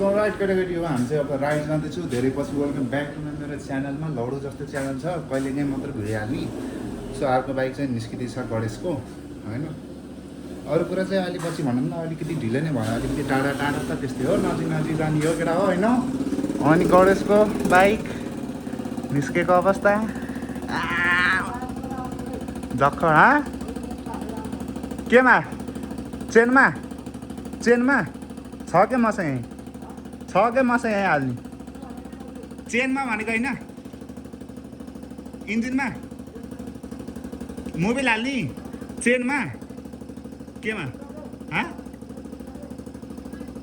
So right केटाकेटी हो, हामी चाहिँ अब राइड जाँदैछु। धेरै पछि वेलकम ब्याक टु मेरो च्यानलमा। लौडो जस्तो च्यानल छ, कहिलेकाहीँ मात्र भिडियो हाल्ने। सो अर्को बाइक चाहिँ निस्किँदैछ गणेशको होइन। अरू कुरा चाहिँ अहिले पछि भनौँ न, अलिकति ढिलो नै भयो, अलिकति टाढा टाढा त त्यस्तै हो, नजिक नजिक जाने हो केटा हो होइन। अनि गणेशको बाइक निस्केको अवस्था जक्खर केमा चेनमा छ के मसँग यहीँ छ के मसँग यहीँ हाल्ने चेनमा भनेको होइन, इन्जिनमा मोबिल हाल्ने चेनमा केमा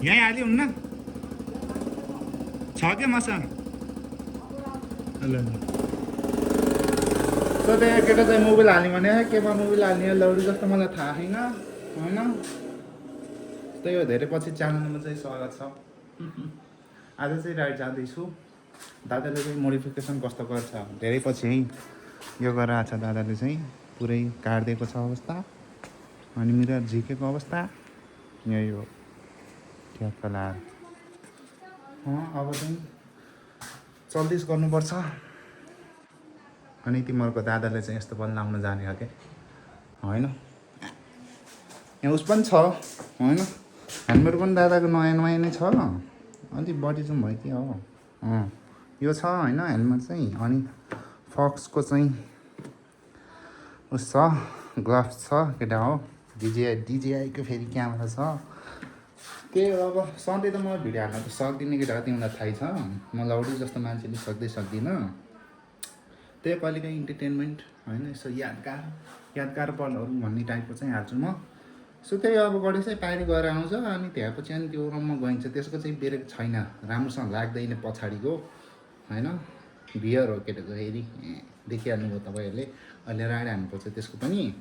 यहीँ हाल्यो हुन्न छ के मसँग ल। सो त्यहाँ केटा चाहिँ मोबिल हाल्ने भने केमा मोबिल हाल्ने लौडी जस्तो मलाई थाहा छैन होइन। त्यही हो, धेरै पछि च्यानलमा चाहिँ स्वागत छ। आज चाहिँ राइड जाँदैछु। दादाले चाहिँ मोडिफिकेसन कस्तो गर्छ धेरै पछि है यो गरेर आएको छ। दादाले चाहिँ पुरै काटिदिएको छ अवस्था अनि मिरर झिकेको अवस्था यही हो ठ्याक्क लाएर। अब चाहिँ चल्दैस गर्नुपर्छ। अनि तिमीहरूको दादाले चाहिँ यस्तो पनि लाउन जाने हो क्या होइन। यहाँ उस पनि छ होइन, हेलमेट पनि दादाको नयाँ नयाँ नै छ, अलिक बडी चाहिँ भयो कि हो। यो छ होइन हेलमेट चाहिँ। अनि फक्सको चाहिँ उस छ, ग्लभ्स छ केटा हो। डिजिआईको फेरि क्यामेरा छ। त्यही हो, अब सधैँ त म भिडियो हाल्न त सक्दिनँ केटा, तिमीलाई थाहै छ। म लौडी जस्तो मान्छेले सक्दिनँ। त्यही कहिलेकाहीँ इन्टरटेनमेन्ट होइन, यसो यादगार पलहरू भन्ने टाइपको चाहिँ हाल्छु म। सो त्यही अब गणेश चाहिँ पारि गएर आउँछ अनि त्यहाँपछि अनि त्यो रुममा गइन्छ। त्यसको चाहिँ ब्रेक छैन, राम्रोसँग लाग्दैन पछाडिको होइन। बियर हो केटाको फेरि, देखिहाल्नुभयो तपाईँहरूले। अहिले राइड हान्नुपर्छ त्यसको पनि।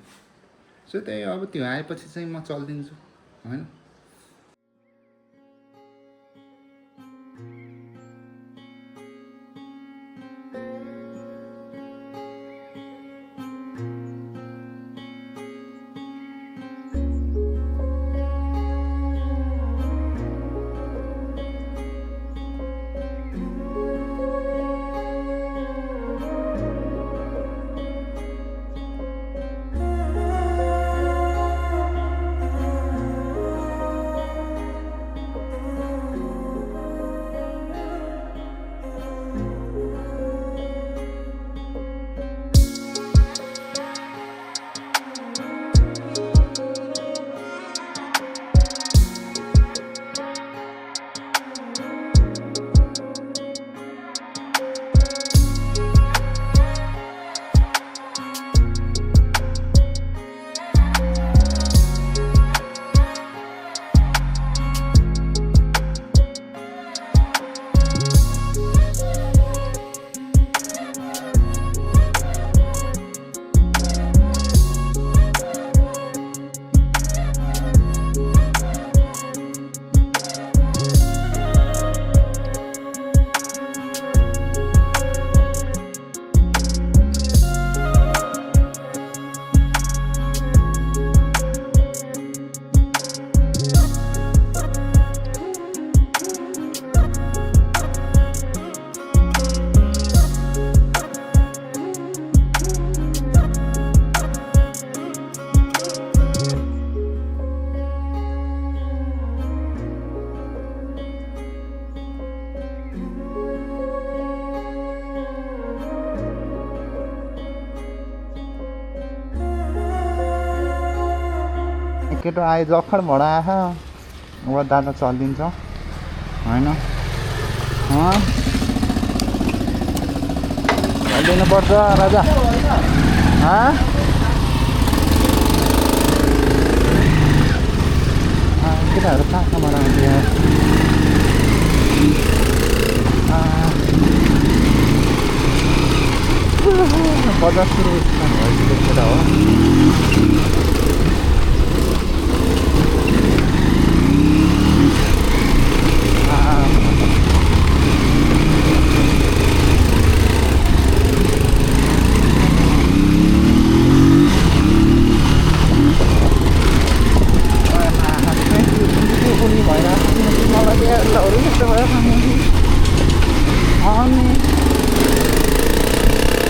सो त्यही अब त्यो आएपछि चाहिँ म चलिदिन्छु होइन। केटो आयो जखर भडा आएछ। अब दादा चलिदिन्छ होइन। चलिदिनु पर्छ राजा। केटाहरू कहाँ कहाँबाट आउँथ्यो बजार सुरु भइसकेको केटा हो। भएर यस्तो भयो अनि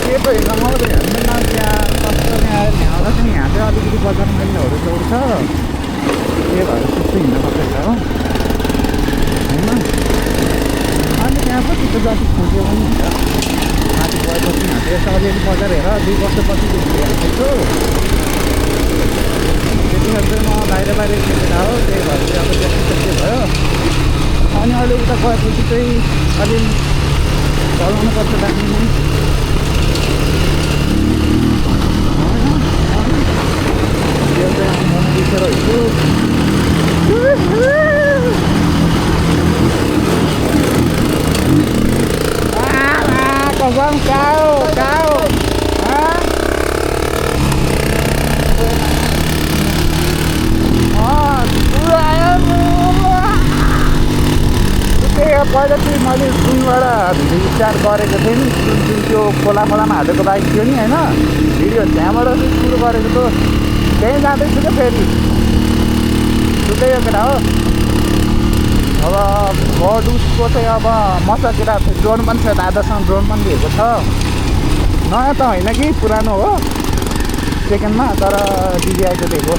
के त हिँड्न मलाई त हेर्दैन त्यहाँ कस्तो यहाँ चाहिँ यहाँ चाहिँ अलिकति बजार महिलाहरू जोड्छ त्यही भएर त्यस्तो हिँड्न सक्दैछ हो होइन अनि त्यहाँ पो त्यस्तो जति खुल्यो पनि हुन्छ माथि गएपछि यसो अलिअलि बजार हेर 2 वर्षपछि हेरेको त्यतिखेर चाहिँ म बाहिर खेलेर हो त्यही भएर चाहिँ अब त्यस्तो भयो अनि अहिले उता गएपछि चाहिँ अलिअलि चलाउनुपर्छ राख्ने नै म बिचेर हिँड्छु Vâng, cao, cao. Hả? पहिला चाहिँ मैले सुनबाट विचार गरेको थिएँ नि जुन त्यो खोलामा हालेको बाइक थियो नि होइन भिडियो त्यहाँबाट चाहिँ सुरु गरेको त त्यहीँ जाँदैछु क्या फेरि छुट्टै यो केटा हो अब गड उसको चाहिँ अब मसँग केटा ड्रोन पनि छ दादासँग ड्रोन पनि लिएको छ नयाँ त होइन कि पुरानो हो सेकेन्डमा तर डिजिआईको दिएको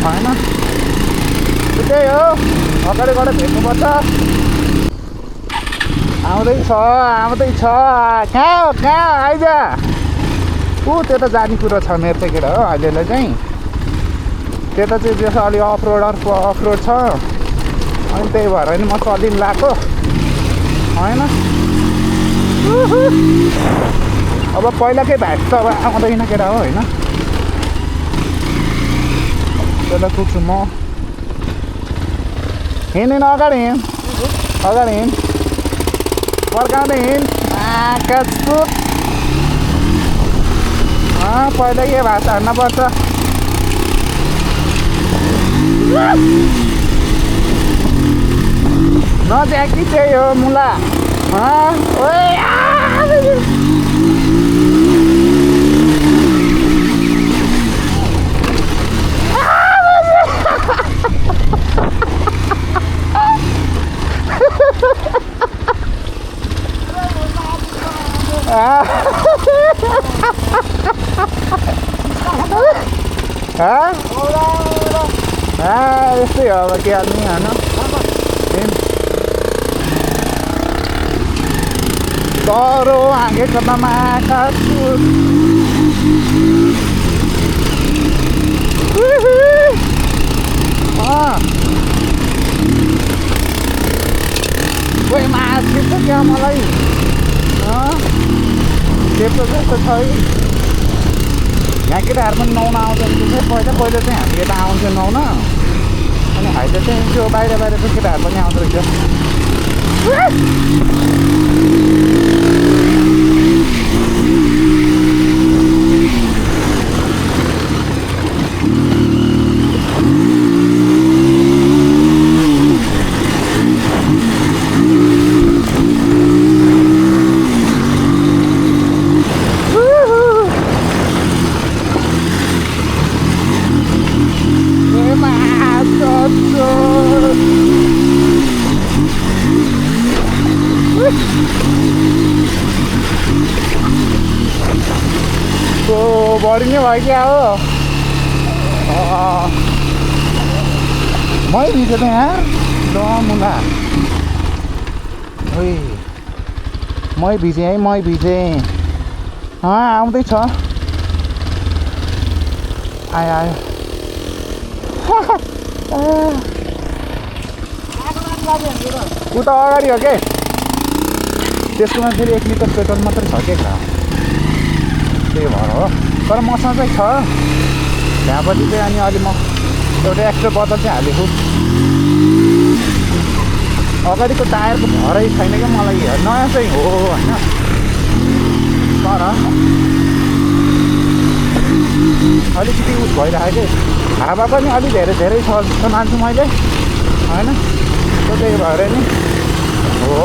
होइन त्यही हो अगाडि गएर भेट्नुपर्छ आउँदैछ कहाँ आइज त्यता जाने कुरो छ मेरो चाहिँ केटा हो अहिलेलाई चाहिँ त्यता चाहिँ जस्तो अलि अफरोड छ अनि त्यही भएर नि म चलिन लगाएको होइन अब पहिलाकै भाइ त अब आउँदैन केटा हो होइन त्यसलाई पुग्छु म हिँड अगाडि हिँड फर्काउँदै हिँड पहिला के भाषा हान्नुपर्छ नज्याकी चाहिँ हो मुला यस्तै हो अब के आदमी होइन तरो आगे कदम कोही माथि त क्या मलाई त्यस्तो जस्तो छ है यहाँ केटाहरू पनि नुहाउन आउँछ पहिला चाहिँ हामी यता आउँथ्यो नुहाउन अनि अहिले चाहिँ त्यो बाहिर चाहिँ केटाहरू पनि आउँदो रहेछ बढी नै भयो क्या हो मै भिजेँ त यहाँ ल मुला मै भिजेँ है आउँदैछ आयो उता अगाडि हो के त्यसकोमा फेरि 1 लिटर पेट्रोल मात्रै छ क्या त्यही भएर हो तर मसँग चाहिँ छ त्यहाँपछि चाहिँ अनि अलि म एउटा एक्स्ट्रा बोतल चाहिँ हालेको अगाडिको टायरको भरै छैन क्या मलाई नयाँ चाहिँ हो होइन तर अलिकति उस भइरहेको हावा पनि अलि धेरै छ जस्तो मान्छु मैले होइन त्यही भएर नि हो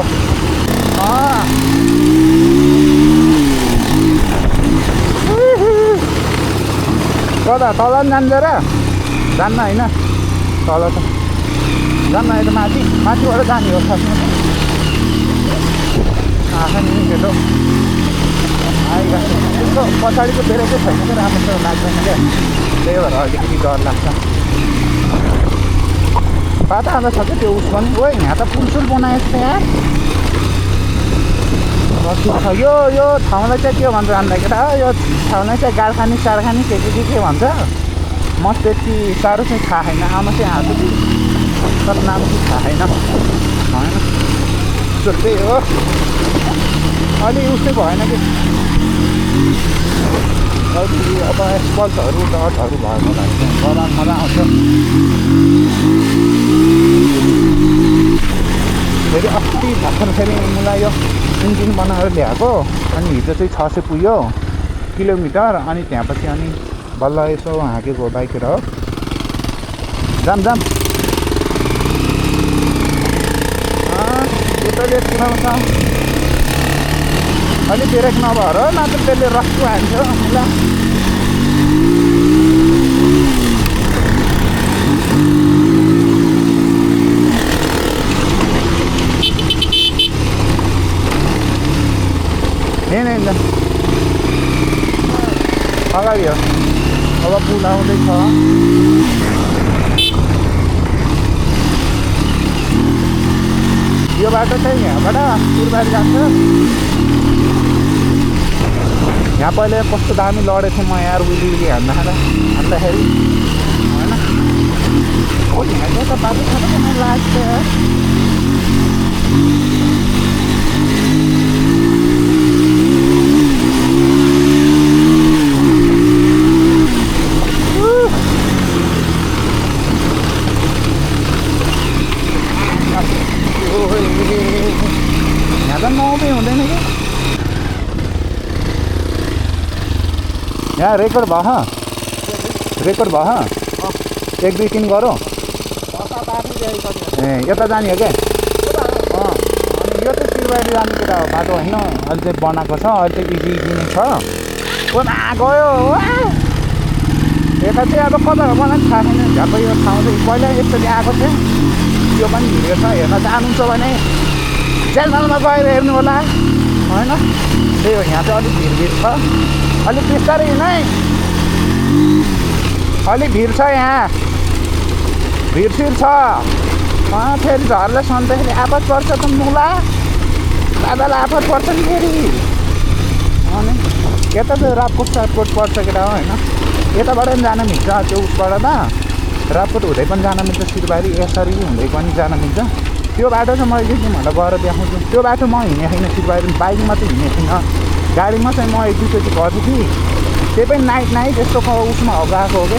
कता तल पनि जान्छ र जान्न होइन तल त जान्न यता माथिबाट जाने हो खासमा आँखा नि केटो आइरहेको छ त्यसको पछाडिको बेला चाहिँ छैन क्या राम्रोसँग लाग्दैन क्या त्यही भएर अलिकति डर लाग्छ बाटो आउँदा छ क्या त्यो उस पनि ओ यहाँ त पुलसुल बनाएको छ यार रक्सी छ यो ठाउँलाई चाहिँ के भन्छ भन्दा केटा यो ठाउँलाई चाहिँ गाडखानी सारखानी के भन्छ म त्यति साह्रो चाहिँ थाहा छैन आमा चाहिँ आएको तर नाम चाहिँ थाहा छैन होइन त्यही हो अलि उस्तै भएन कि अब एसपल्टहरू डटहरू भएको भए चाहिँ मजा आउँछ फेरि अस्ति भर्खर फेरि मलाई यो इन्जिन बनाएर ल्याएको अनि हिजो चाहिँ 600 पुग्यो किलोमिटर अनि त्यहाँपछि अनि बल्ल यसो हाँकेको बाइकतिर हो जाम यो त लेट कुराउँछ अलिक ब्रेक नभएर नत्र त्यसले रक्कु हान्छ ल अगाडि हो अब पुल आउँदैछ यो बाटो चाहिँ यहाँबाट सुरबारी जान्छ यहाँ पहिले कस्तो दामी लडेको थिएँ म यार उइली हान्दाखेरि होइन यहाँको त बाटो छ मलाई लाग्छ यहाँ त नौमै हुँदैन कि यहाँ रेकर्ड भयो 1 2 3 गरौँ ए यता जाने हो क्या अनि यो चाहिँ सिलबारी जाने कुरा हो बाटो होइन अहिले चाहिँ बनाएको छ अहिले चाहिँ इजी नै छ गयो यता चाहिँ अब कता हो मलाई थाहा छैन झ्याप यो ठाउँ चाहिँ पहिला एकचोटि आएको थियो त्यो पनि भिडियो छ हेर्न चाहनुहुन्छ भने च्यानलमा गएर हेर्नु होला होइन त्यही हो यहाँ चाहिँ अलिक भिड छ अलिक बिस्तारै हिँड है अलिक भिड छ यहाँ भिड छ फेरि झरले सन्दाखेरि आफत पर्छ त मुला दादालाई आफत पर्छ नि फेरि अनि यता चाहिँ राजकोट पर्छ केटा हो होइन यताबाट पनि जान मिल्छ त्यो उसबाट त राजकोट हुँदै पनि जान मिल्छ सिलबारी यसरी हुँदै पनि जान मिल्छ त्यो बाटो चाहिँ मैले तिमीहरूलाई गएर देखाउँछु त्यो बाटो म हिँडेको छैन सिलबारी बाइकमा चाहिँ हिँडेको छैन गाडीमा चाहिँ म एक दुईचोटि गर्थेँ कि त्यही पनि नाइट यस्तो उसमा हो गएको हो कि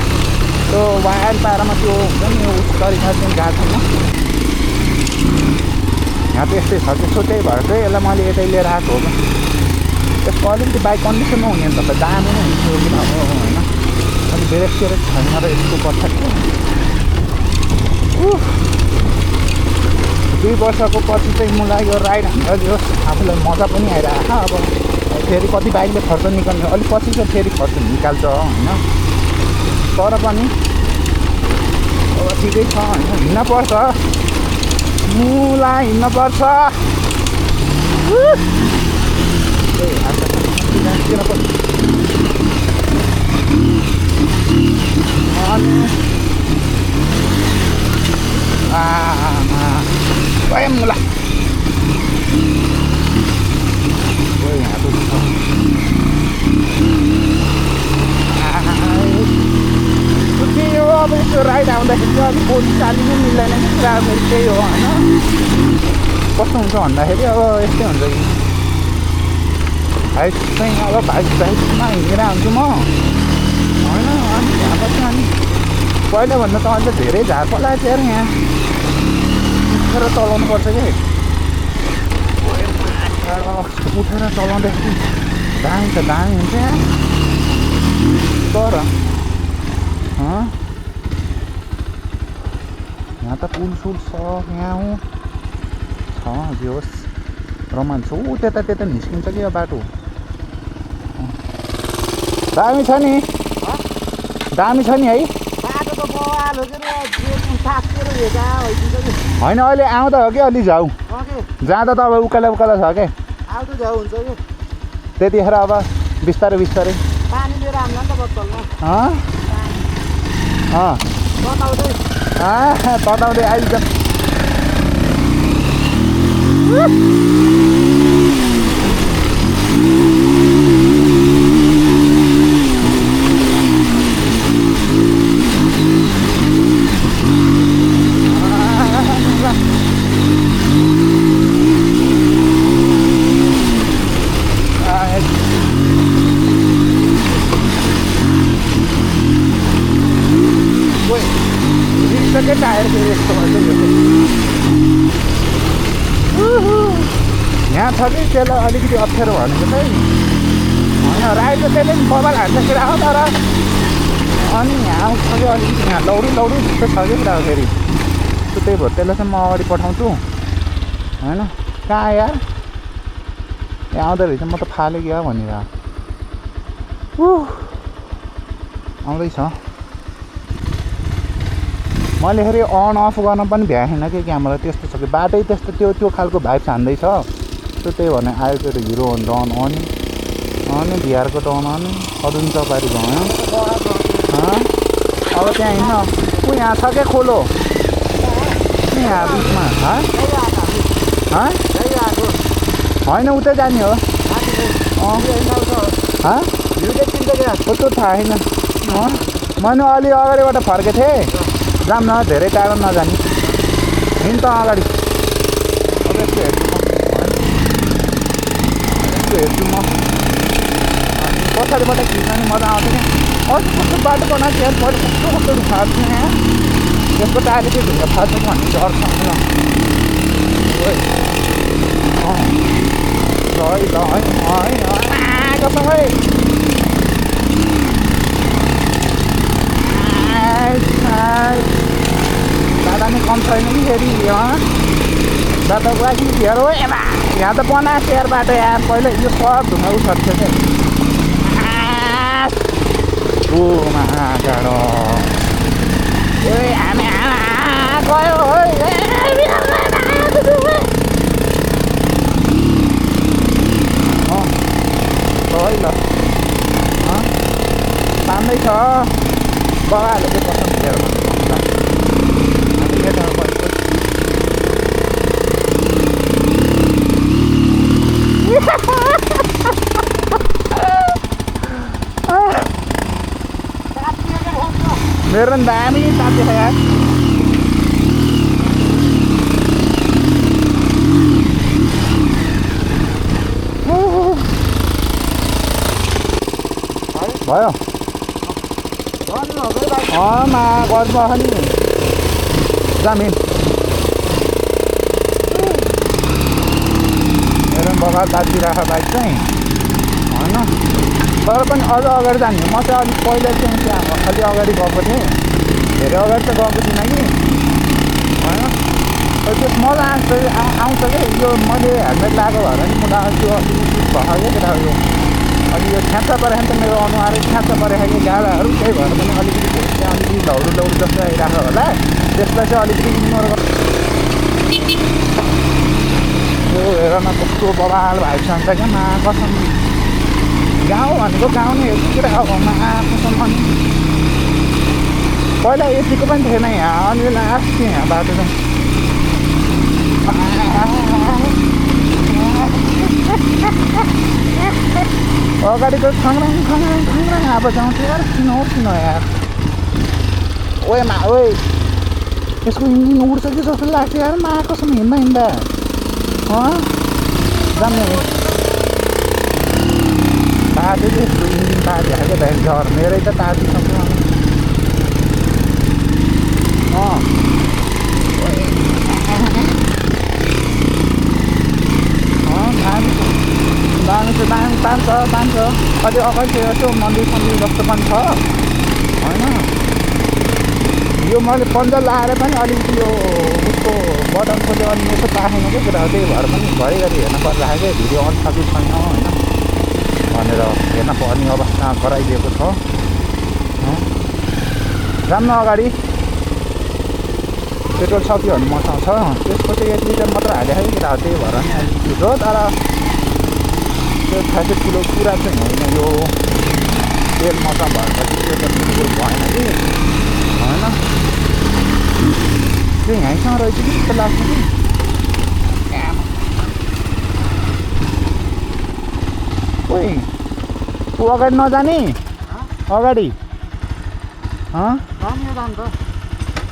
त्यो वायर पारामा त्यो हुन्छ नि उस तरिका चाहिँ गएको छैन यहाँ त यस्तै छ त्यसो त्यही भएर चाहिँ यसलाई मैले यतै लिएर आएको हो कि त्यसको अलिकति बाइक कन्डिसनमा हुने नि त दामी नै हुन्छ किन हो होइन अलिक ब्रेक छैन र यसको पछाडि 2 वर्षको पछि चाहिँ मलाई यो राइड हान्दा आफूलाई मजा पनि आइरहेको अब फेरि कति बाइकले खर्च निकाल्ने अलिक पछि चाहिँ फेरि खर्च निकाल्छ होइन तर पनि अब ठिकै छ होइन हिँड्नपर्छ मुलाई हिँड्नपर्छ अनि मुला त्यही हो अब यस्तो राइड आउँदाखेरि चाहिँ अलिक बोली चाली नै मिल्दैन कि कुराहरू त्यही हो होइन कस्तो हुन्छ भन्दाखेरि अब यस्तै हुन्छ कि भाइक चाहिँ अब भाइकमा हिँडेर हुन्छु म होइन अनि त्यहाँपछि अनि पहिलाभन्दा त अझ धेरै झार पलाएको थियो यहाँ उठेर चलाउनुपर्छ कि उठेर चलाउँदाखेरि दामी त दामी हुन्छ तर यहाँ त पुलसुल छ यहाँ हो छ जे होस् रमाइलो छ ऊ त्यता निस्किन्छ कि यो बाटो दामी छ नि है बाटो त बवाल हो के होइन अहिले आउँदा हो कि अलि जाऊ जाँदा त अब उकालो उकालो छ के त्यतिखेर अब बिस्तारै बिस्तारै तताउँदै आइज टायर फेरि यस्तो यहाँ छ कि त्यसलाई अलिकति अप्ठ्यारो भनेको चाहिँ होइन राइड त त्यसले पनि बबाल हान्छ केटा हो तर अनि यहाँ छ कि अलिकति यहाँ लौडी जस्तो छ कि केटा हो फेरि त्यही भएर त्यसलाई चाहिँ म अगाडि पठाउँछु होइन कहाँ यार यहाँ आउँदो रहेछ म त फालेँ क्या भनेर आउँदैछ मैले फेरि अन अफ गर्न पनि भ्याएन कि क्यामेरा त्यस्तो छ कि बाटै त्यस्तो त्यो खालको भाइब्स हान्दैछ त्यही भने आयो त्यो हिरो डन अनि बिहारको डन अनि अरुण चपारी भयो अब त्यहाँ हिँड्न ऊ यहाँ छ क्या खोलो यहाँ बिचमा होइन उतै जाने हो त्यो थाहा छैन मैले अलि अगाडिबाट फर्केको थिएँ जाम न धेरै टाढो नजाने हिँड त अगाडि अब यस्तो हेर्छु म पछाडिबाट खिच्न नि मजा आउँछ क्या अर्को कस्तो बाटो बनाएको थियो मैले कस्तो फाल्छ यहाँ त्यसको टाढी चाहिँ ढुङ्गा फाल्छ भन्ने डर छ दादा नि कम छैन कि फेरि दादा बुवाकी हेर हो यहाँ त बनाएको थियो यार बाटो यहाँ पहिला यो सब ढुङ्गा उठ्छ क्या डाँडो ए हामी गयो ल तान्दैछ बगाले चाहिँ पसन्द हेर मेरो पनि दामी ताते छ यार भयो मा गर्छ नि जामिन मेरो बगाल तातिराख बाइक चाहिँ होइन तर पनि अझ अगाडि जाने म चाहिँ अलिक पहिला चाहिँ त्यहाँ अलि अगाडि गएको थिएँ धेरै अगाडि त गएको थिइनँ कि होइन त्यो मजा आउँछ कि यो मैले हेलमेट लगाएको भएर नि मलाई त्यो भयो क्या केटा यो अनि यो छ्याच्चा परेको त मेरो अनुहारै छ्याच्चा परेको कि गाडाहरू त्यही भएर पनि अलिकति लौडु जस्तो आइरहेको होला त्यसलाई चाहिँ अलिकति इग्नोर यो हेर न कस्तो बबाल भाइब छ क्या मा कसम गाउँ भनेको गाउँ नै हेर्छु मा कसम अनि पहिला यतिको पनि थिएन यहाँ अनि लास्ट थियो यहाँ बाटो चाहिँ अगाडिको खङ्राङ अब जाउँथ्यो यार किन यार ओए यसको इन्जिन उड्छ कि जस्तो लाग्छ यार मा कसम हिँड्दा जाने तातो चाहिँ यस्तो इन्जिन तातो खालको भ्यान्जर मेरै त तातो सक्छ दामी तान्छ अझै अगाडि त्यो मन्दिर जस्तो पनि छ होइन यो मैले पन्जा लाएर पनि अलिकति यो उसको बटनको चाहिँ अनि यसो पाएन क्या केटा त्यही भएर पनि घरिघरि हेर्न परिरहेको क्या भिडियो अन सक्यो छैन होइन भनेर हेर्न पर्ने अवस्था गराइदिएको छ जान्न अगाडि पेट्रोल सक्यो भने मसँग छ त्यसको चाहिँ 1 लिटर मात्र हालेको कि केटा त्यही भएर नि अलिकति हो तर त्यो खासै ठुलो कुरा चाहिँ होइन यो तेल मसँग भएपछि त्यो त ठुलो भएन कि होइन त्यो यहीँसँग रहेछ कि जस्तो लाग्छ कि ओइ ऊ अगाडि नजाने अगाडि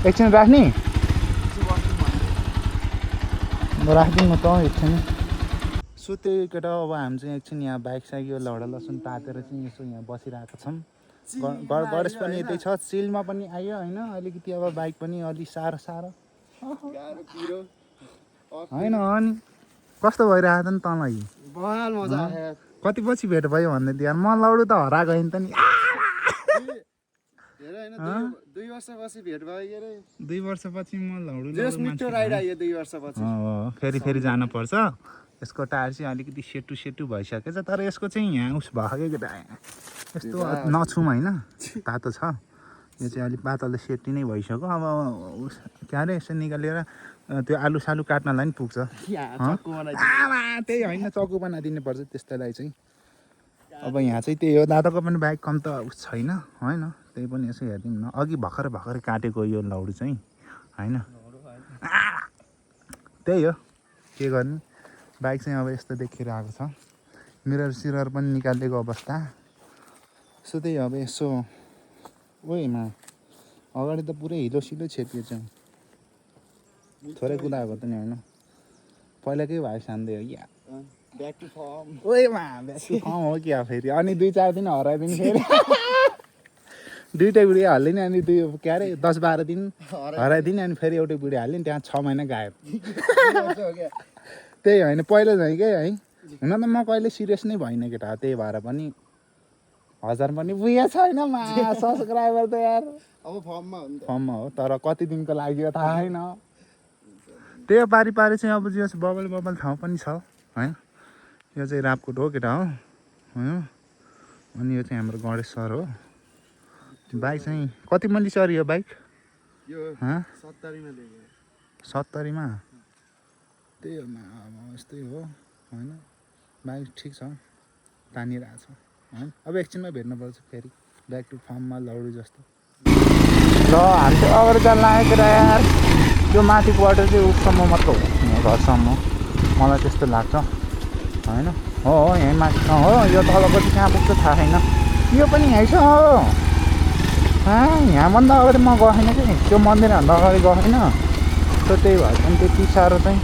एकछिन राख्ने राखिदिनु त एकछिन सो त्यही केटा अब हामी चाहिँ एकछिन यहाँ बाइक साइक यो लौडा लसुन तातेर चाहिँ यसो यहाँ बसिरहेको छौँ गणेश पनि यतै छ चिलमा पनि आयो होइन अलिकति अब बाइक पनि अलि साह्रो होइन अनि कस्तो भइरहेको त नि तँलाई कति पछि भेट भयो भन्दै थियो म लौडु त हराएको होइन त नि 2 वर्षपछि भेट भयो के 2 वर्षपछि म लौडु मिठो राइड आयो 2 वर्षपछि फेरि जानुपर्छ यसको टायर चाहिँ अलिकति सेटु भइसकेछ तर यसको चाहिँ यहाँ उस भयो केटा यस्तो नछुम होइन तातो छ यो चाहिँ अलिक पातलो सेटी नै भइसक्यो अब के अरे यसो निकालेर त्यो आलु सालु काट्नलाई पनि पुग्छ त्यही होइन चक्कु बनाइदिनु पर्छ त्यस्तोलाई चाहिँ अब यहाँ चाहिँ त्यही हो दादाको पनि बाइक कम त उस छैन होइन त्यही पनि यसो हेरिदिउँ न अघि भर्खर काटेको यो लौडु चाहिँ होइन त्यही हो के गर्नु बाइक चाहिँ अब यस्तो देखिरहेको छ मिरर सिरर पनि निकालेको अवस्था सो त्यही अब यसो ओइमा अगाडि त पुरै हिलो सिलो छेपियो चाहिँ थोरै कुदाएको त नि होइन पहिलाकै भाइ सान्दै हो क्या ब्याक टु फर्म ओइमा ब्याक टु फर्म हो क्या फेरि अनि 2-4 दिन हराइदिनु फेरि दुईवटै भिडियो हाल्यो नि अनि के अरे 10-12 दिन हराइदिने अनि फेरि एउटै भिडियो हाल्यो नि त्यहाँ 6 महिना गायब त्यही होइन पहिला झैँ के है हुन त म कहिले सिरियस नै भइनँ केटा त्यही भएर पनि 1000 पनि पुगेको छैन सब्सक्राइबर त यार अब फर्ममा हो तर कति दिनको लाग्यो थाहा छैन त्यही पारी चाहिँ अब जो बबल ठाउँ पनि छ होइन यो चाहिँ रापकोट हो केटा हो होइन अनि यो चाहिँ हाम्रो गणेश सर हो बाइक चाहिँ कति मैले चढ्यो बाइक यो 70मा त्यही हो अब यस्तै हो होइन बाइक ठिक छ तानिरहेको छ होइन अब एकछिनमा भेट्नुपर्छ फेरि ब्याक टु फर्ममा लौडु जस्तो ल हामी चाहिँ अगाडि जान लागेको यार त्यो माथिको बाटो चाहिँ उससम्म मात्र हो घरसम्म मलाई त्यस्तो लाग्छ होइन हो यहीँ माथि हो यो तलको चाहिँ कहाँ पुग्छ थाहा छैन यो पनि यहीँ छ हो यहाँभन्दा अगाडि म गएन कि त्यो मन्दिरभन्दा अगाडि गएन सो त्यही भएर पनि त्यति साह्रो चाहिँ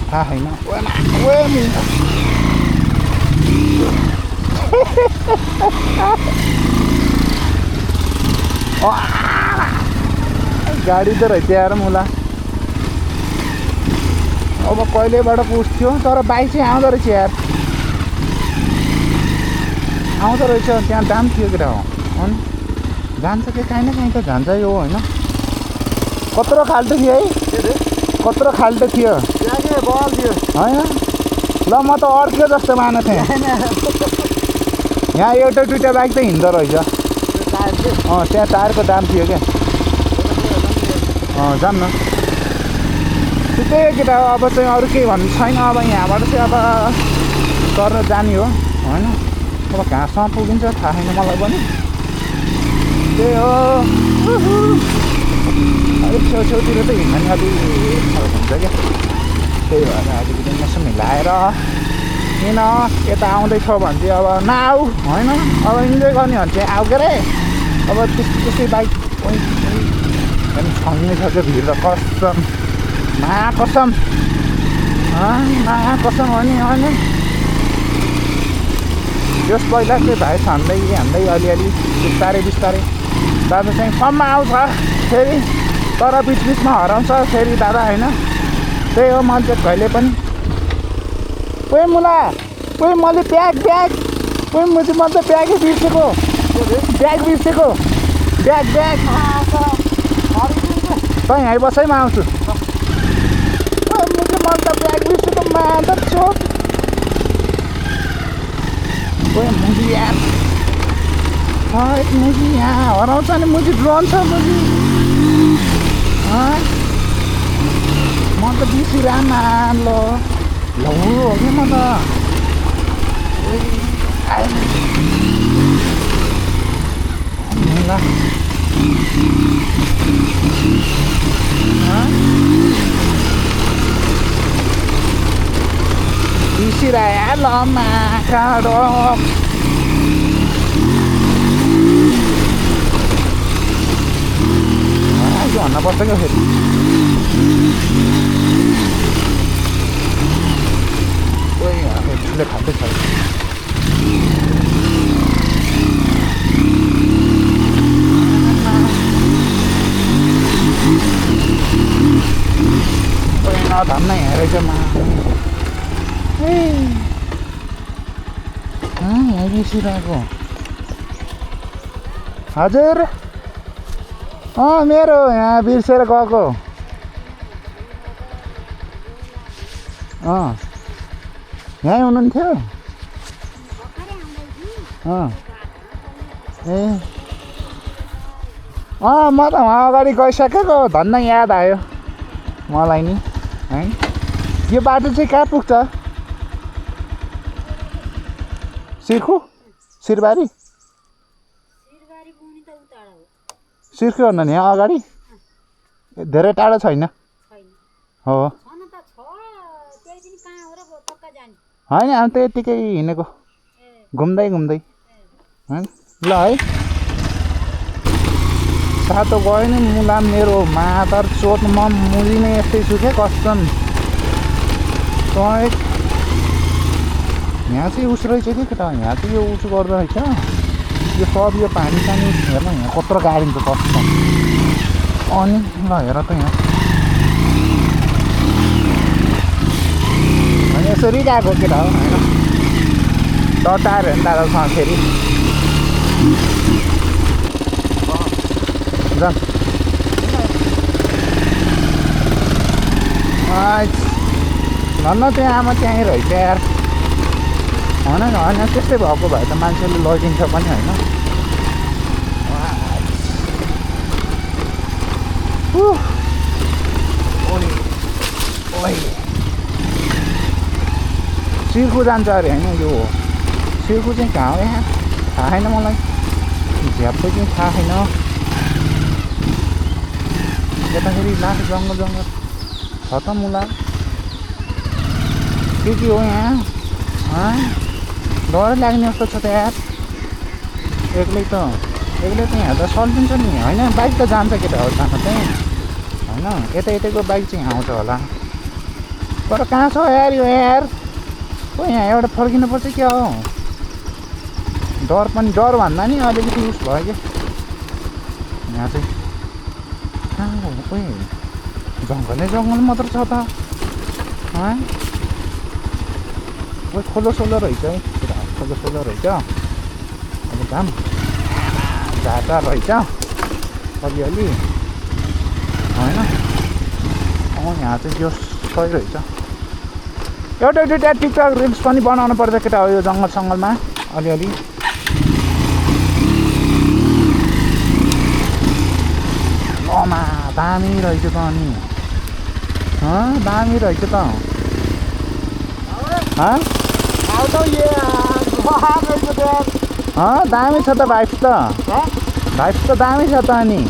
थाहा छैन गाडी त रहेछ यार मुला अब कहिलेबाट पुग्थ्यो तर बाइक चाहिँ आउँदो रहेछ यार आउँदो रहेछ त्यहाँ दाम थियो केटा हो अनि जान्छ कि काहीँ न काहीँ त जान्छ यो होइन कत्रो खाल्टो थियो है कत्रो खाल्टो थियो होइन ल म त अड्क्यो जस्तो मानेको थिएँ यहाँ एउटा दुइटा बाइक त हिँड्दो रहेछ त्यहाँ टायरको दाम थियो क्या जाऊँ न त्यही केटा हो अब चाहिँ अरू केही भन्नु छैन अब यहाँबाट चाहिँ अब गर्न जाने हो होइन अब कहाँसम्म पुगिन्छ थाहा छैन मलाई पनि त्यही हो अलिक छेउछेउतिर त हिँड्न नि अलिक हुन्छ क्या त्यही भएर अलिकति यसो मिलाएर किन यता आउँदैछ भने चाहिँ अब नआऊ होइन अब इन्जोय गर्ने भने चाहिँ आऊ के अरे अब त्यस्तै बाइक छङ्नै छ क्या भिड त कसम महाकसम हो नि होइन जस पहिला चाहिँ भाइ हान्दै अलिअलि बिस्तारै दादा चाहिँ फर्ममा आउँछ फेरि तर बिचमा हराउँछ फेरि दादा होइन त्यही हो मान्छे कहिले पनि कोही मुला कोही मैले ब्याग कोही मुझे मैले त ब्यागै बिर्सेको ब्याग त यहीँ बसैमा आउँछु मुझे मैले त ब्याग बिर्सेको मादर चोट कोही मुझी यार मुझी यहाँ हराउँछ नि मुझी ड्रोन छ मुझी त बिर्सिरामा ल ल हो कि म त ल बिर्सिरह्या ल माकाडो यो भन्नुपर्छ क्या फेरि ठुलो खाँदैछ धन्न हेरेछ मा यहाँ बिर्सिरहेको हजुर मेरो यहाँ बिर्सेर गएको यहीँ हुनुहुन्थ्यो ए म त वहाँ अगाडि गइसकेको धन्न याद आयो मलाई नि है यो बाटो चाहिँ कहाँ पुग्छ सिर्खु सिरबारी सिर्खु भन्दा नि यहाँ अगाडि धेरै टाढो छैन हो होइन अनि त यत्तिकै हिँडेको घुम्दै घुम्दै होइन ल है सातो गयो नि मुला मेरो मादर चोट म मुली नै यस्तै छु क्या कसम यहाँ चाहिँ उस रहेछ कि केटा यहाँ चाहिँ यो उस गर्दो रहेछ यो सब यो पानी सानी हेर्न यहाँ कत्रो गाडी छ कसम अनि ल हेर त यहाँ अनि यसरी गएको केटा हो होइन तताएर हेर्नु दादासँग फेरि धन्न त्यहाँ आमा त्यहीँ रहेछ यार होइन होइन त्यस्तै भएको भए त मान्छेले लगिदिन्छ पनि होइन सिर्खु जान्छ अरे होइन यो सिर्खु चाहिँ कहाँ हो यहाँ थाहा छैन मलाई झ्याप्पै चाहिँ थाहा छैन यताखेरि लास्ट जङ्गल जङ्गल छ त मुला के हो यहाँ डरै लाग्ने जस्तो छ त यार एक्लै त यहाँ त सल्टिन्छ नि होइन बाइक त जान्छ केटा हो जान चाहिँ होइन यतैको बाइक चाहिँ आउँछ होला तर कहाँ छ यार यो यार खोइ यहाँ एउटा फर्किनुपर्छ क्या हो डर पनि डर भन्दा नि अलिकति उस भयो क्या यहाँ चाहिँ कहाँ हो खोइ जङ्गल मात्र छ त खोइ खोलो रहेछ है खोलो रहेछ अब घाम झाटा रहेछ अलिअलि होइन यहाँ चाहिँ त्यो सही रहेछ एउटा दुइटा टिकटक रिल्स पनि बनाउनु पर्छ केटा हो यो जङ्गलमा अलिअलि लमा दामी रहेछ त अनि दामी रहेछ त दामी छ त भाइब्स त दामी छ त अनि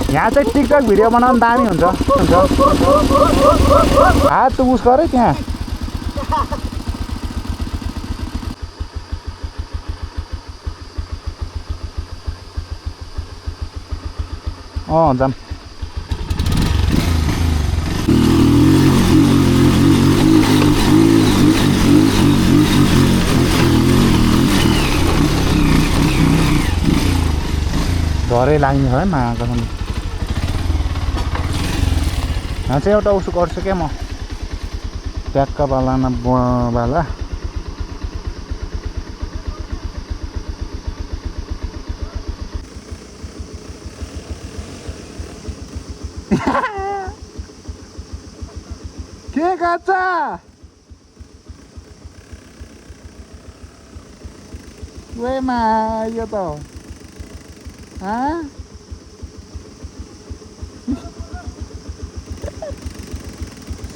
यहाँ चाहिँ टिकटक भिडियो बनाउनु दामी हुन्छ हात उस गर त्यहाँ जाम डरै लाग्ने छ है माको यहाँ चाहिँ एउटा उसो गर्छु क्या म ट्याक्कावाला न बुवावाला के गर्छ वेमा यो त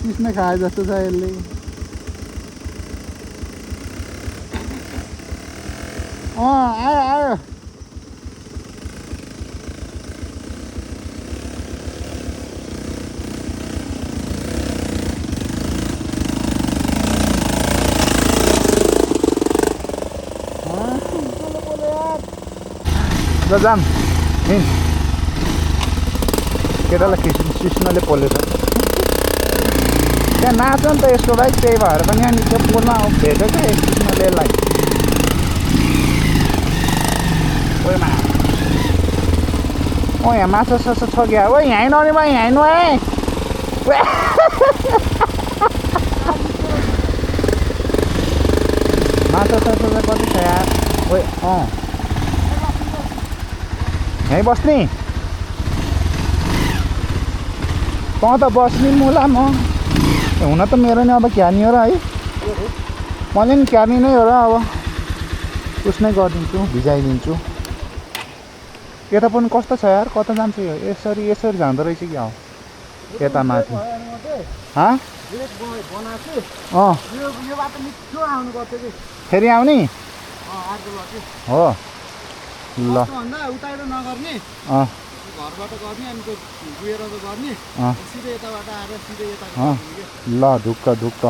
पिस नै खाए जस्तो छ यसले आयो आयो ल जाम हिँड केटालाई कृष्णले पोलेछ त्यहाँ नाच नि त यसको बाइक त्यही भएर पनि यहाँ त्यो पोलमा भेट्यो क्या कृष्णले यसलाई ओ यहाँ माछा साछा छ क्या ओ यहाँ हिँड्नु भयो यहाँ हिँड्नु है माछा साछा चाहिँ कति छ यार ओ यहीँ बस्ने त त बस्ने मुला म हुन त मेरो नि अब क्यानी हो र है मैले नि क्यानी नै हो र अब उसनै गरिदिन्छु भिजाइदिन्छु यता पनि कस्तो छ यार कता जान्छ यो यसरी यसरी जाँदो रहेछ क्या हो यता माथि फेरि आउने हो ल उताबाट नगर्ने घरबाट गर्ने अनि त्यो गएर गर्ने सिधै यताबाट आएर सिधै यता ल ढुक्क ढुक्क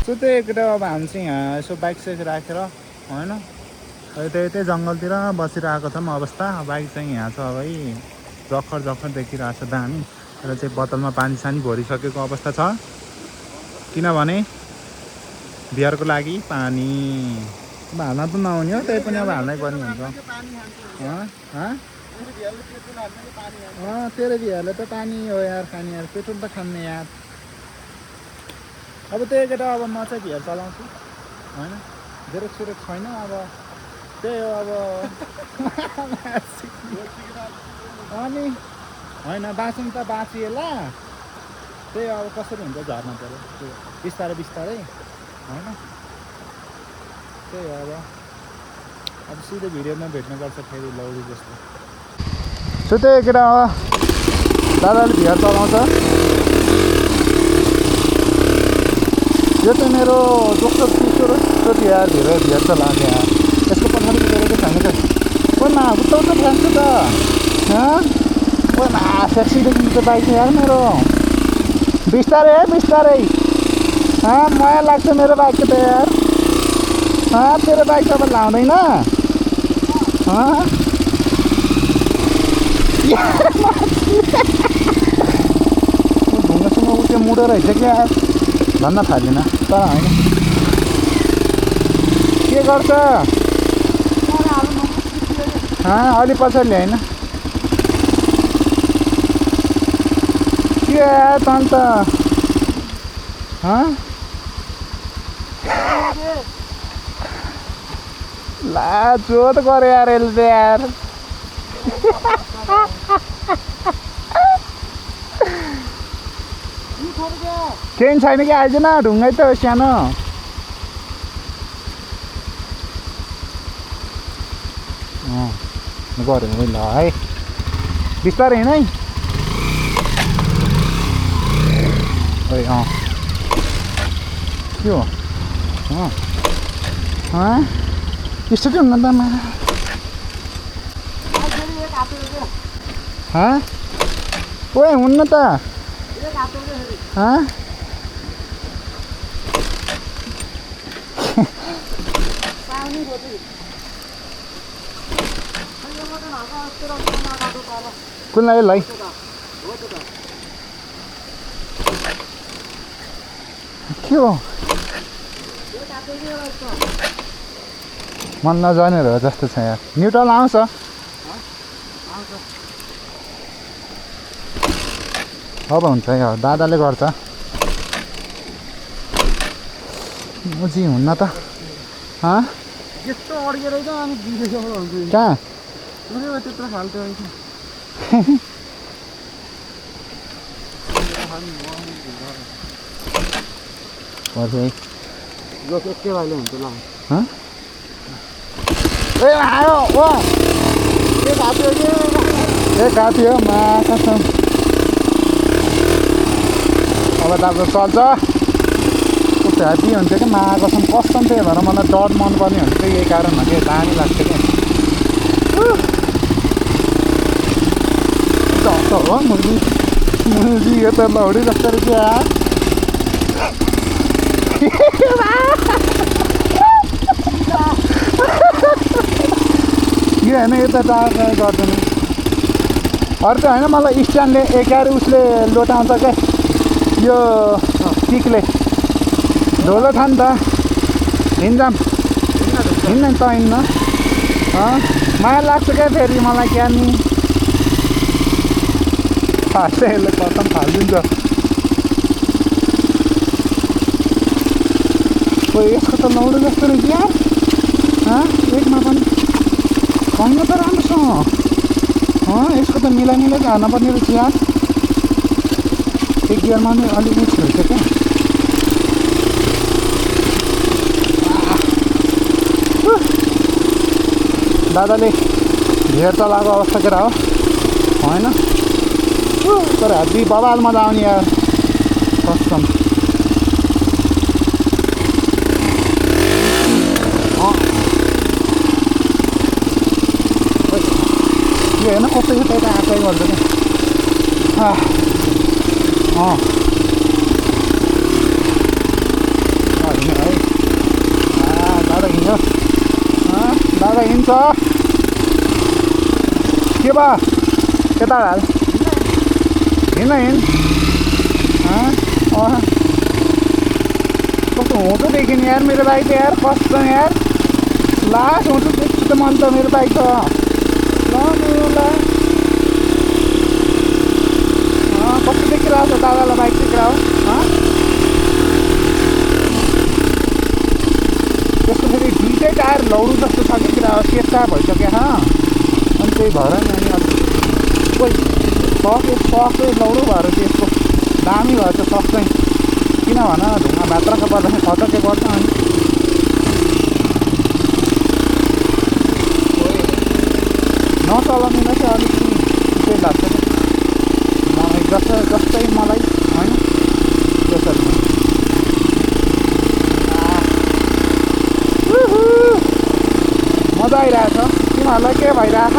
सो त्यही एकटा अब हामी चाहिँ यहाँ यसो बाइक साइक राखेर होइन त्यही जङ्गलतिर बसिरहेको छौँ अवस्था बाइक चाहिँ यहाँ छ अब है जखर जखर देखिरहेको छ दामी र चाहिँ बोतलमा पानी सानी भरिसकेको अवस्था छ किनभने बिहारको लागि पानी हाल्न त नहुने हो त्यही पनि अब हाल्नै पर्ने हुन्छ तेरो बिहारले त पानी हो यार खाने यार पेट्रोल त खाने यार अब त्यही केटा अब म चाहिँ बिहार चलाउँछु होइन जेरेक्स सेरेक्स छैन अब त्यही हो अब अनि होइन बाँच्नु त बाँचिएला त्यही अब कसरी हुन्छ झर्न पऱ्यो त्यो बिस्तारै बिस्तारै होइन त्यही हो अब सिधै भिडियोमा भेट्नुपर्छ फेरि लौडी जस्तो सो त्यही केटा हो दादाले बिहार चलाउँछ यो चाहिँ मेरो दोस्रो तेस्रो बिहार बिहार चलाएको यसको पछाडि गरेको छैन त कोहीमा उता उता फ्याँक्छ त कोहीमा सेक्सी देखिन्छ बाइक यार मेरो बिस्तारै है बिस्तारै माया लाग्छ मेरो बाइकको त यार तेरो बाइक अब लाउँदैन ढुङ्गासँग उ त्यो मुडो रहेछ क्या भन्न थालिन तर होइन के गर्छ अलि पछाडि होइन के यार त अन्त ला जोत गऱ्यो यार यसले यार केही छैन कि आइज न ढुङ्गै त सानो गऱ्यो ल है बिस्तारै हिँड है के हो यस्तो चाहिँ हुन्न त ओए हुन्न त कुन यसलाई के हो मन नजाने हो जस्तो छ यार न्युट्रल आउँछ अब हुन्छ यो दादाले गर्छ मुजी हुन्न त यस्तो अड्केर अनि कहाँ त्यत्रो फाल्टो पर्छ है के भाइले हुन्छ ल ए आयो ओ ए काट्यो माछा छ अब त अब चल्छ कस्तो ह्याप्पी हुन्छ क्या माछा कसम कस्टम त्यही भएर मलाई डर मनपर्ने हुन्छ त्यही कारण हो कि दामी लाग्छ क्या हो मुर्गी यो त लौडी जस्तो रहेछ यार यो होइन यता टाढा गर्दैन अरू त होइन मलाई स्ट्यान्डले एकाएर उसले लोटाउँछ क्या यो टिकले ढोलो छ नि त हिँड्जाम हिँड्न त हिँड्न माया लाग्छ क्या फेरि मलाई क्या नि फाल्छ यसले कतम फालिदिन्छ यसको त लौडो जस्तो रहेछ यार एकमा पनि होइन त राम्रोसँग यसको त मिलाइ झार्नुपर्ने रहेछ यार एक गियरमा पनि अलिक उस रहेछ क्या दादाले घेर चलाएको अवस्था के हो होइन तर हाबी बबाल मजा आउने यार कस्टम यो हेर्न कस्तो यो त्यता आफै गर्छ क्या हिँड्यो है दादा हिँड्यो दादा हिँड्छ के भयो यता हाल हिँड कस्तो होटो देखियो नि यार मेरो बाइक यार कस्तो यार लास्ट होटो देख्छु त मन त मेरो बाइक त कस्तो देखिरहेको छ दादालाई बाइक देखिरहेको त्यसको फेरि दुइटै टायर लौडु जस्तो छ कि सेफ्टा भइसक्यो अनि त्यही भएर नि अनि अलिक कोही सकै लौडो भएर त्यसको दामी भएर चाहिँ सक्छ किन भन ढुङ्गा भात्रको पर्दाखेरि खतके पर्छ अनि नचलाउनेलाई चाहिँ अलिकति त्यही लाग्छ क्या मलाई जस्तै मलाई होइन त्यसरी मजा आइरहेछ तिमीहरूलाई के भइरहेछ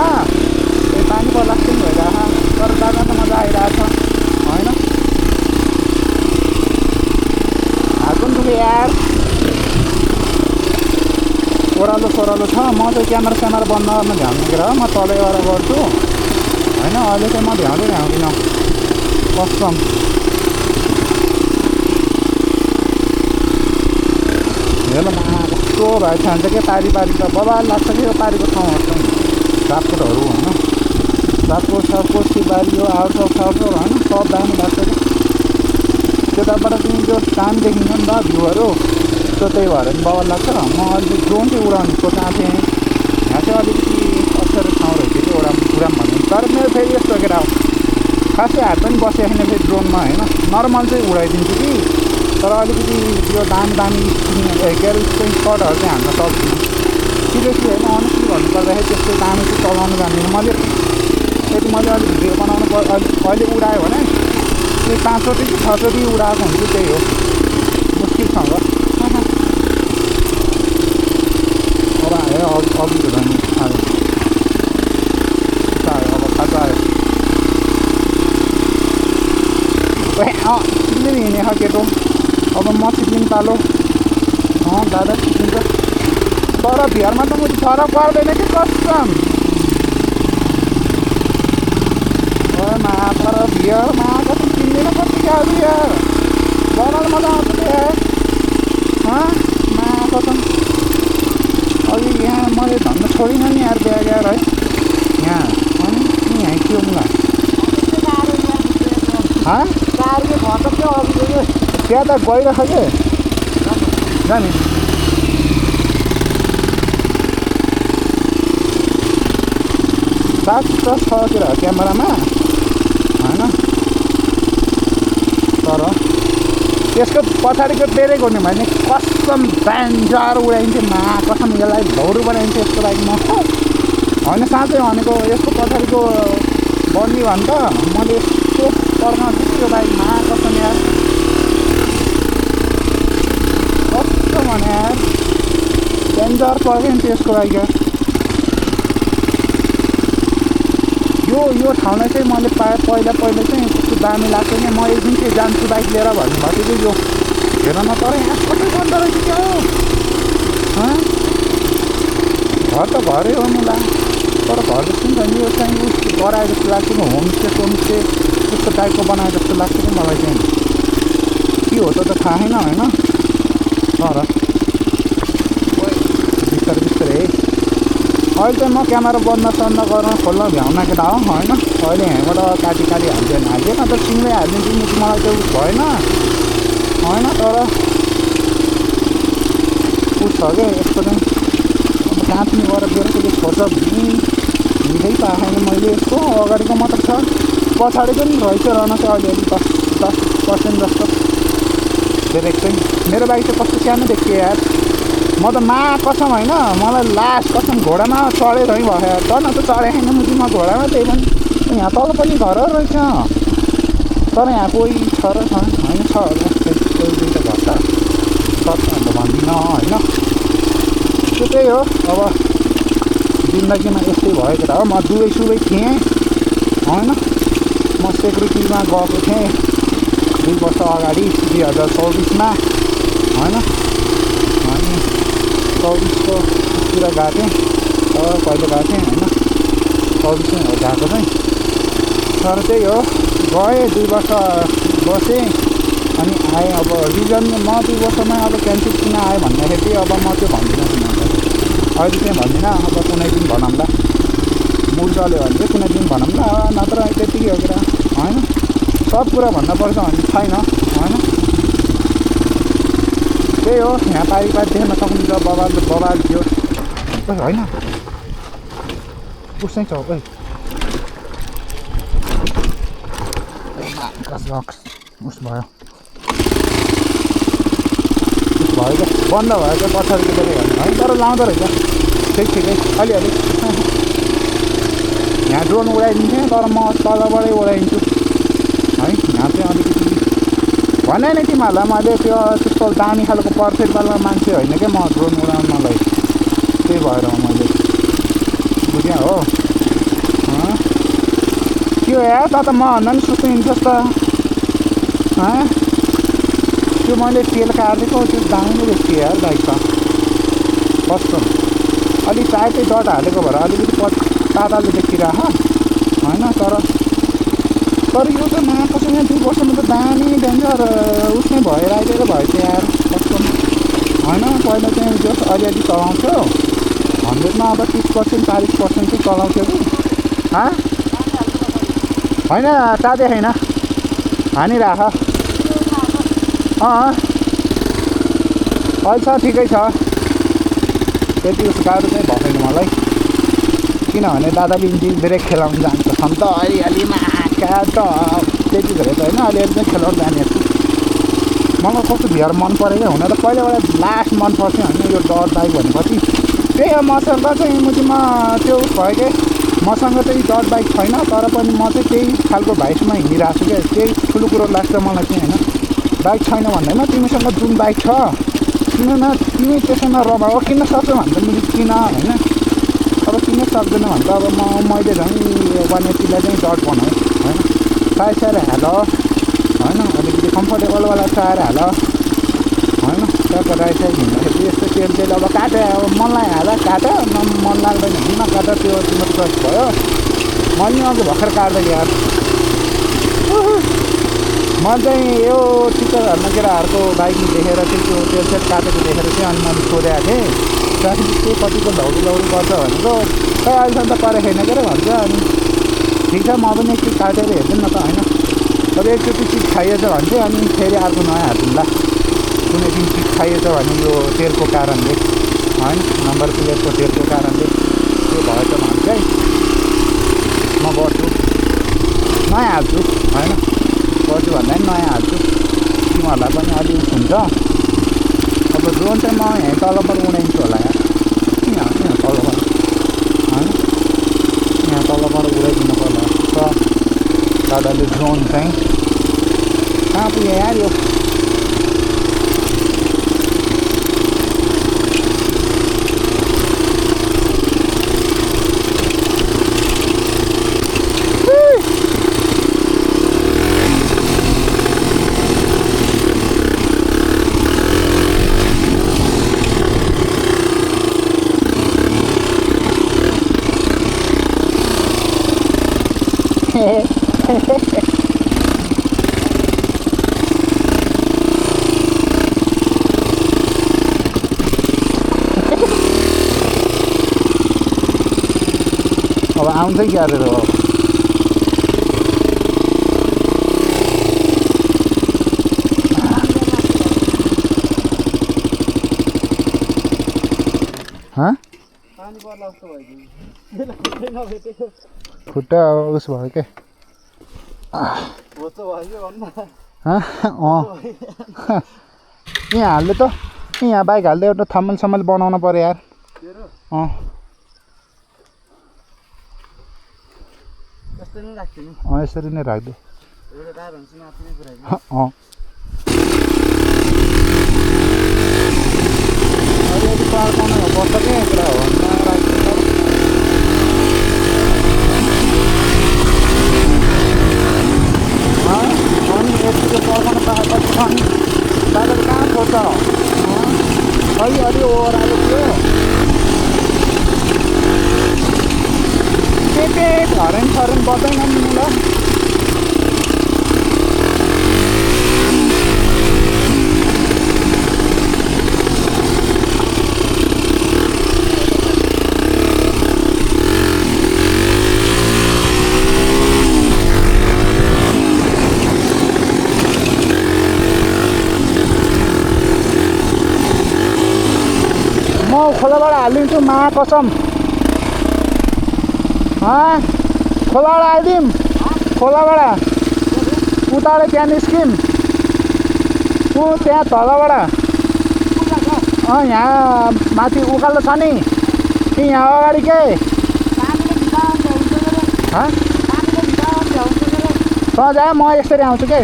त्यही पानी पर्ला पनि भइरहेछ तर दादा त मजा आइरहेछ होइन हात पनि दुख्यो यार ओह्रालो सोह्रालो छ म चाहिँ क्यामेरा बन्द गर्न भ्याउँदिनँ र म तलैबाट गर्छु होइन अहिले चाहिँ म भ्याउँदिनँ कस्टम हेर्नु कस्तो भएछ भन्छ क्या पारी त बबाल लाग्छ कि यो पारीको ठाउँहरू चाहिँ सापकोटहरू होइन सापकोट सिबारी यो आउटसाउट होइन सब दामी लाग्छ कि त्यताबाट चाहिँ त्यो काम देखिन्छ नि त भ्यूहरू त्यही भएर पनि बबाल लाग्छ म अलिक ड्रोन चाहिँ उडाउने सोचाएको थिएँ यहाँ चाहिँ अलिकति अप्ठ्यारो ठाउँ रहेछ कि उडाम भन्नु तर मेरो फेरि यस्तो के हो खासै हात पनि बसेको छैन फेरि ड्रोनमा होइन नर्मल चाहिँ उडाइदिन्छु कि तर अलिकति यो दामी के अरे स्पटहरू चाहिँ हान्न सक्दिनँ सिरियसली होइन अनेस्टली भन्नुपर्दाखेरि त्यस्तो दामी चाहिँ चलाउनु जान्दिनँ मैले अलिक भिडियो बनाउनु अहिले उडायो भने त्यही 5 चोटि कि 6 चोटि उडाएको हुन्छु त्यही हो मुस्किलसँग अब आयो अघि झन् आयो अब खाजा आयो सिक्लिम हिँडे खा केटो अब म सिक्लिम पालो दादा सिक्लिन्छ तर भियरमा त म फरक पर्दैन कि कस्टम मा तर भियरमा कसम किन्दैन कति गाडी यार बनाउनु मजा आउँछ क्या मा कसम अघि यहाँ मैले धन्न छोडिनँ नि यार ब्याग यार है यहाँ अनि यहाँ के होला त्यहाँ त गइरहेछ के जाने सात छतिर क्यामेरामा होइन तर यसको पछाडिको ब्रेक हुने भने कसम डेन्जर उडाइन्थ्यो मा कसम यसलाई भौरू बनाइन्थ्यो यसको बाइकमा होइन साँच्चै भनेको यसको पछाडिको बन्दी भन् त मैले यस्तो पर्खाउँछु त्यो बाइकमा कसम यार कस्तो भने यार डेन्जर पर्खाइन्थ्यो यसको बाइक यार यो ठाउँलाई चाहिँ मैले पहिला चाहिँ त्यस्तो दामी लाग्थ्यो नि म एक दिन चाहिँ जान्छु बाइक लिएर भन्नुभएको थियो यो हेर न तर यहाँ कतै बन्द रहेछ क्या हो घर त घरै हो मलाई तर घर जस्तो नि त यो चाहिँ उस गराए जस्तो लाग्थ्यो नि होमस्टे त्यस्तो टाइपको बनाए जस्तो लाग्थ्यो कि मलाई चाहिँ के हो त थाहा छैन होइन तर बिस्तारै बिस्तारै है अहिले चाहिँ म क्यामेरा बन्द गर्न खोल्न भ्याउन केटा हो होइन अहिले यहाँबाट काटी हाल्दैन हाल्दैन त सिङै हालिदिन्छु मलाई चाहिँ भएन होइन तर उस छ क्या यसको चाहिँ अब काँच्ने गएर बेलुका छोड्छ हिँड्दै पाएको छैन मैले यसको अगाडिको मात्र छ पछाडिको पनि रहेछ रहन चाहिँ अलिअलि 10% जस्तो ब्रेक चाहिँ मेरो बाइक चाहिँ कस्तो सानो देखियो यार म त मा कसम होइन मलाई लास्ट कसम घोडामा चढेर है भयो यार त न त चढेको छैन मुजीमा घोडामा त्यही पनि यहाँ तल पनि घर रहेछ तर यहाँ कोही छ र छ होइन छ कोही दुईवटा घर त सक्छ अन्त भन्दिनँ होइन त्यो त्यही हो अब जिन्दगीमा यस्तै भएको त हो म दुवै थिएँ होइन म सेक्युरिटीमा गएको थिएँ 2 वर्ष अगाडि 2024मा होइन अनि 24को तिर गएको थिएँ तर कहिले गएको थिएँ होइन 24मै हो गएको चाहिँ तर त्यही हो गएँ 2 वर्ष बसेँ अनि आएँ अब रिजन म 2 वर्षमै अब क्यान्सल किन आएँ भन्दाखेरि चाहिँ अब म त्यो भन्दिनँ अहिले चाहिँ भन्दिनँ अब कुनै दिन भनौँला मुड चल्यो भने चाहिँ कुनै दिन भनौँला नत्र त्यतिकै हो कुरा होइन सब कुरा भन्नुपर्छ भन्ने छैन होइन त्यही हो यहाँ पारि देख्न सक्नुहुन्छ बबाल थियो होइन उसै छ उस भयो क्या बन्द भयो क्या पछाडिको देखेको है तर लाउँदो रहेछ ठिकै अलिअलि यहाँ ड्रोन उडाइदिन्थेँ तर म तलबाटै उडाइदिन्छु है यहाँ चाहिँ अलिकति भने नि तिमीहरूलाई मैले त्यो त्यस्तो दामी खालको पर्फेक्ट वाला मान्छे होइन क्या म ड्रोन उडाउनलाई त्यही भएर मैले बुझ्या हो त्यो यार त म भन्दा पनि सुत्नु त त्यो मैले तेल काटेको त्यो दामी नै देखियो यार बाइक त कस्तो अलिक टाइटै डट हालेको भएर अलिकति ताताले देखिरह होइन तर यो त नआएकोसँग 2 वर्षमा त दामी डेन्जर उसमै भएर आइदिएर भयो चाहिँ यार कस्तो होइन पहिला चाहिँ जस अलिअलि चलाउँथ्यो 100मा अब 30% 40% चाहिँ चलाउँथ्यो कि होइन ताते छैन हानिराख अहिले छ ठिकै छ त्यति उस गाह्रो चाहिँ भएन मलाई किनभने दादाले ब्रेक खेलाउनु जान्छ छन् त अलिअलिमा क्या त त्यति धेरै त होइन अलिअलि चाहिँ खेलाउनु जाने छु मलाई कस्तो बिहार मन पऱ्यो क्या हुन त पहिलाबाट लास्ट मन पर्थ्यो होइन यो डर बाइक भनेपछि त्यही हो मसँग चाहिँ मुझीमा त्यो उस भयो कि मसँग चाहिँ डट बाइक छैन तर पनि म चाहिँ त्यही खालको भाइसमा हिँडिरहेको छु क्या त्यही ठुलो कुरो लाग्छ मलाई चाहिँ होइन बाइक छैन भन्दैन तिमीसँग जुन बाइक छ किन न तिमी त्यसैमा रमाऊ किन्न सक्छौ भने त मैले किन होइन अब किन्न सक्दैन भने त अब मैले झन् 180लाई चाहिँ डट बनाएँ होइन टायर हाल होइन अलिकति कम्फर्टेबलवाला टायर हाल होइन ट्याक्क राइट साइड हिँड्दाखेरि यस्तो तेल अब काट्यो अब मनलाई हाल काट्यो मन लाग्दैन हिँड्न काट्यो त्यो तिम्रो चोइस भयो मैले अघि भर्खर काट्दै यार म चाहिँ यो टिचरहरूमा केटाहरूको बाइक देखेर चाहिँ त्यो तेलसेल काटेको देखेर चाहिँ अनि मैले सोधेको थिएँ ट्राफिक चाहिँ कतिको लौडी गर्छ भनेको खै अहिलेसम्म त परेको छैन के अरे भन्छ अनि ठिक छ म पनि एकचोटि काटेर हेर्छु नि त होइन अब एकचोटि चिज खाइएछ भने चाहिँ अनि फेरि अर्को नयाँ हाल्छौँला कुनै दिन चिज खाइएछ भने यो तेलको कारणले होइन नम्बर प्लेटको तेलको कारणले त्यो भएछ भने चाहिँ म गर्छु नयाँ हाल्छु होइन गर्छु भन्दा पनि नयाँ हाल्छु तिमीहरूलाई पनि अलिक हुन्छ अब ड्रोन चाहिँ म यहाँ तलबाट उडाइदिन्छु होला यार यहाँ तलबाट होइन यहाँ तलबाट उडाइदिनु पर्ला दादाले ड्रोन चाहिँ कहाँ पुग्यो यार यो अब आउँदै क्यारेर हो खुट्टा उस भयो के यहाँ हाल्दै त यहाँ बाइक हाल्दै एउटा थम्मल बनाउनु पर्यो यार यसरी नै राख्दै पर्छ कि पुरा अनि यतिको पर्खाउनु पाएपछि अनि दादाले कहाँ खोज्छ अलि ओह्रालो थियो हरेन बज्दैन नि ल म खोलाबाट हालिदिन्छु मा कसम खोलाबाट हालिदिउँ खोलाबाट उताबाट त्यहाँ निस्किम त्यहाँ तलबाट यहाँ माथि उकालो छ नि कि यहाँ अगाडि के त जा म यसरी आउँछु के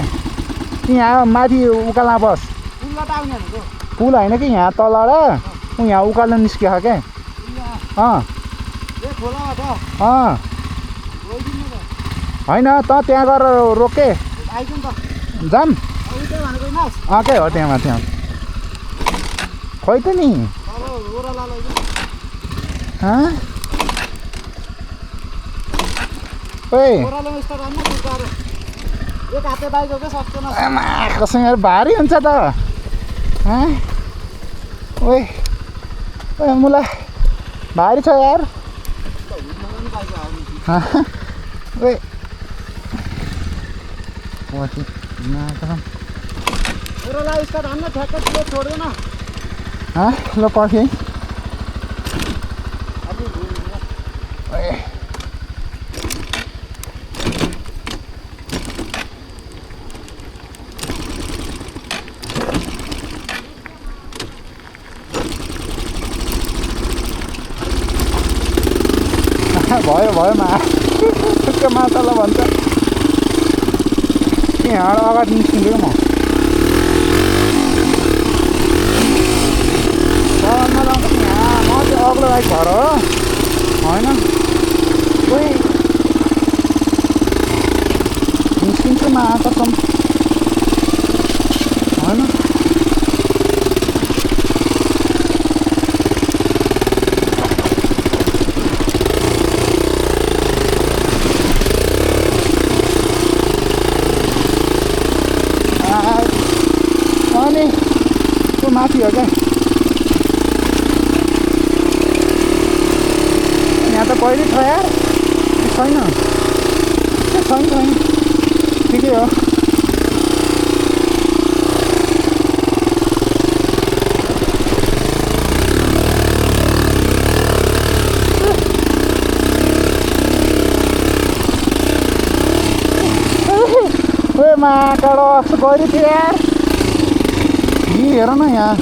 यहाँ माथि उकालोमा बस पुल होइन कि यहाँ तल र यहाँ उकालो निस्कियो क्या होइन त त्यहाँ गएर रोके जाम के हो त्यहाँ माथि खोइ त नि कसम भारी हुन्छ त ओए मुला भारी छ यार ल पर्खे भयो ठुक्क माछाला भन्छ यहाँ अगाडि निस्किन्छु म यहाँ म चाहिँ अग्लो बाइक भएर हो होइन कोही निस्किन्छु मा कसम होइन अनि त्यो माथि हो क्या यहाँ त पहिले छ यार छैन छैन ठिकै हो मा काडो गइरहेको थियो यार यी हेर न यहाँ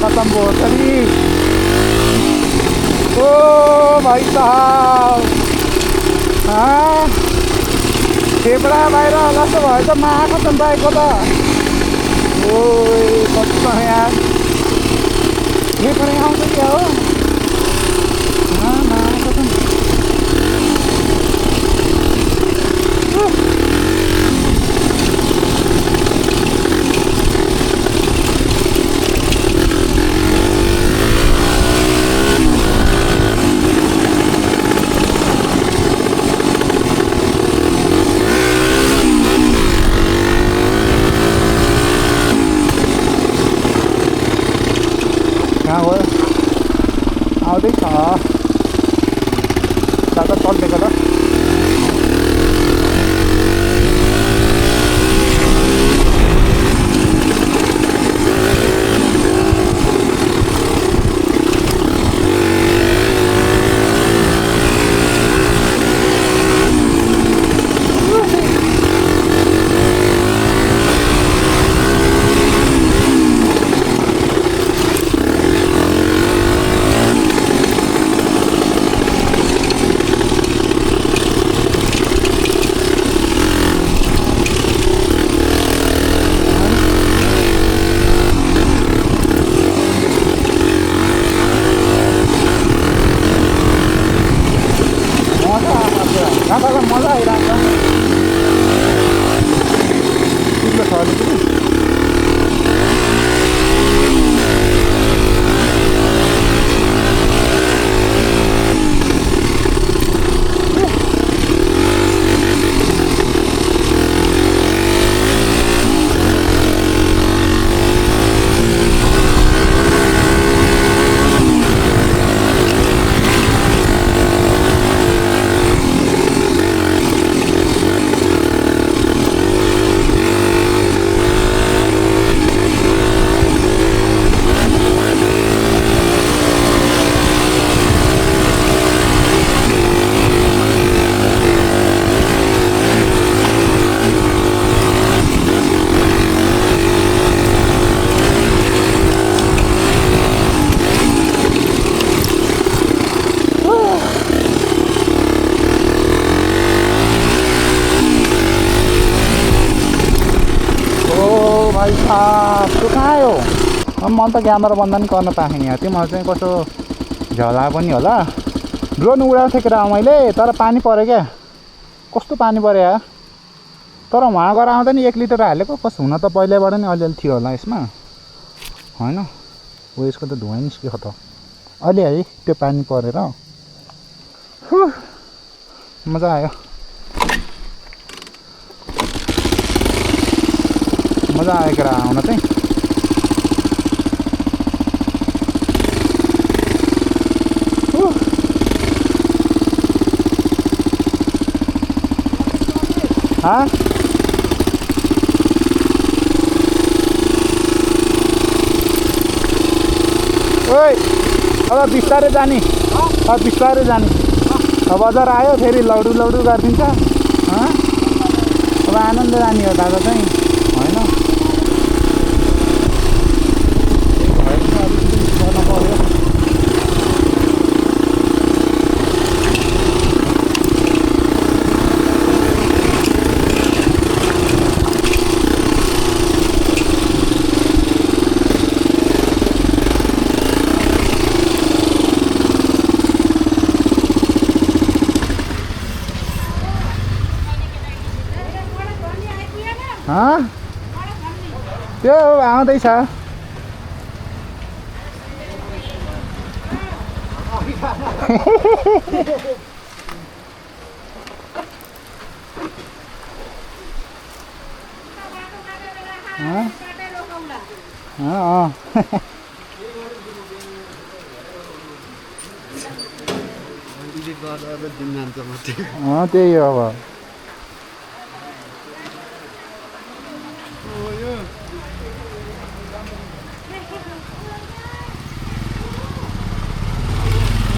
खत्म भोसडी ओ भाइ साहब फेफडा बाहिर जस्तो भयो त मा खत्म भएको त ओ कस्तो यहाँ फेफडा आउँछ क्या हो मा खत्म आउँदैछ दादा चल्देको ल मजा आइरहेको तँ कहाँ आयो मन त क्यामेरा बन्द नि गर्न पाएँ नि तिमीहरू चाहिँ कस्तो झला पनि होला ड्रोन उडाएको थिएँ केटा मैले तर पानी पऱ्यो क्या कस्तो पानी पऱ्यो यार तर वहाँ गएर आउँदा नि 1 लिटर हालेको कस्तो हुन त पहिल्यैबाट नि अलिअलि थियो होला यसमा होइन हो यसको त धुवा निस्क्यो त अलि है त्यो पानी परेर मजा आयो मजा आयो केटा आउन चाहिँ ओइ अब बिस्तारै जाने अब बिस्तारै जाने अब बजार आयो फेरि लौडु लौडु गरिदिन्छ अब आनन्द जाने हो दादा चाहिँ होइन गर्न पर्यो त्यो आउँदैछ डिलिट गरेर दिन जान्छ मात्रै त्यही हो अब